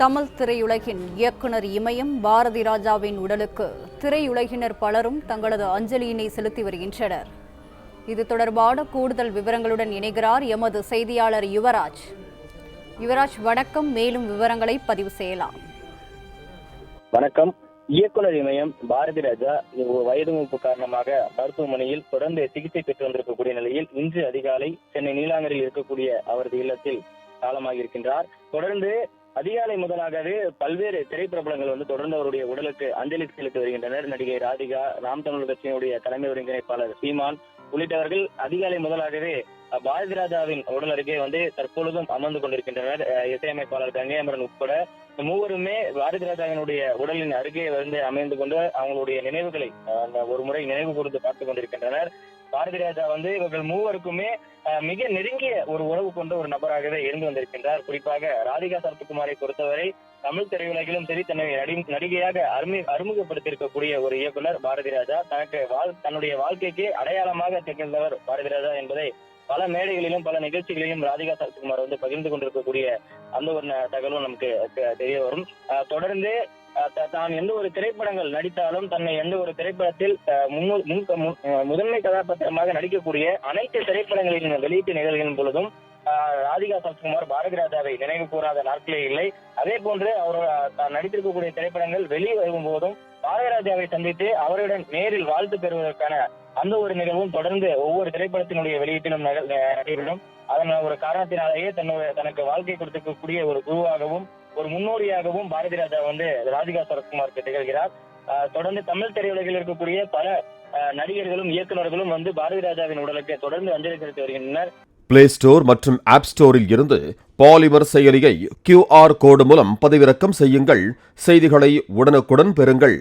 தமிழ் திரையுலகின் இயக்குனர் இமயம் பாரதி ராஜாவின் உடலுக்கு திரையுலகினர் பலரும் தங்களது அஞ்சலியினை செலுத்தி வருகின்றனர். இது தொடர்பான கூடுதல் விவரங்களுடன் இணைகிறார் எமது செய்தியாளர் யுவராஜ். வணக்கம். மேலும் விவரங்களை பதிவு செய்யலாம். வணக்கம். இயக்குனர் இமயம் பாரதி ராஜா வயது மூப்பு காரணமாக மருத்துவமனையில் தொடர்ந்து சிகிச்சை பெற்று வந்திருக்கக்கூடிய நிலையில் இன்று அதிகாலை சென்னை நீலாங்கரில் இருக்கக்கூடிய அவரது இல்லத்தில் காலமாகியிருக்கின்றார். தொடர்ந்து அதிகாலை முதலாகவே பல்வேறு திரைப்பிரபலங்கள் தொடர்ந்து அவருடைய உடலுக்கு அஞ்சலி செலுத்தி வருகின்றனர். நடிகை ராதிகா, நாம் தமிழர் கட்சியினுடைய தலைமை ஒருங்கிணைப்பாளர் சீமான் உள்ளிட்டவர்கள் அதிகாலை முதலாகவே பாரதி ராஜாவின் உடல் அருகே தற்பொழுதும் அமர்ந்து கொண்டிருக்கின்றனர். இசையமைப்பாளர் கங்கையமரன் உட்பட மூவருமே பாரதி ராஜாவினுடைய உடலின் அருகே அமைந்து கொண்டு அவங்களுடைய நினைவுகளை ஒரு முறை நினைவு கூர்ந்து பார்த்துக் கொண்டிருக்கின்றனர். பாரதி ராஜா இவர்கள் மூவருக்குமே மிக நெருங்கிய ஒரு உறவு கொண்ட ஒரு நபராகவே இருந்து வந்திருக்கின்றார். குறிப்பாக ராதிகா சரத்குமாரை பொறுத்தவரை தமிழ் திரையுலகிலும் சரி, தன்னை நடிகையாக அறிமுகப்படுத்தியிருக்கக்கூடிய ஒரு இயக்குனர் பாரதி ராஜா. தன்னுடைய வாழ்க்கைக்கு அடையாளமாக திகழ்ந்தவர் பாரதி ராஜா என்பதை பல மேடைகளிலும் பல நிகழ்ச்சிகளிலும் ராதிகா சரத்குமார் பகிர்ந்து கொண்டிருக்கக்கூடிய அந்த ஒரு தகவலும் நமக்கு தெரிய வரும். தொடர்ந்து தான் எந்த ஒரு திரைப்படங்கள் நடித்தாலும் தன்னை எந்த ஒரு திரைப்படத்தில் முதன்மை கதாபாத்திரமாக நடிக்கக்கூடிய அனைத்து திரைப்படங்களின் வெளியீட்டு நிகழ்வுகளின் பொழுதும் ராதிகா சரத்குமார் பாரதி ராஜாவை நினைவு கூறாத நாட்களே இல்லை. அதே போன்று அவர் தான் நடித்திருக்கக்கூடிய திரைப்படங்கள் வெளியே வரும் போதும் பாரதி ராஜாவை சந்தித்து அவருடன் நேரில் வாழ்த்து பெறுவதற்கான அந்த ஒரு நிகழ்வும் தொடர்ந்து ஒவ்வொரு திரைப்படத்தினுடைய வெளியீட்டிலும் நடைபெறும். அதன் ஒரு காரணத்தினாலேயே தனக்கு வாழ்க்கை கொடுத்திருக்கக்கூடிய ஒரு குருவாகவும் ஒரு முன்னோடியாகவும் பாரதி ராஜா ராதிகா சரத்குமாருக்கு திகழ்கிறார். தொடர்ந்து தமிழ் திரையுலகில் இருக்கக்கூடிய பல நடிகர்களும் இயக்குநர்களும் பாரதி ராஜாவின் உடலுக்கு தொடர்ந்து அஞ்சலி செலுத்தி வருகின்றனர். பிளே ஸ்டோர் மற்றும் ஆப் ஸ்டோரில் இருந்து பாலிமர் செயலியை QR கோடு மூலம் பதிவிறக்கம் செய்யுங்கள். செய்திகளை உடனுக்குடன் பெறுங்கள்.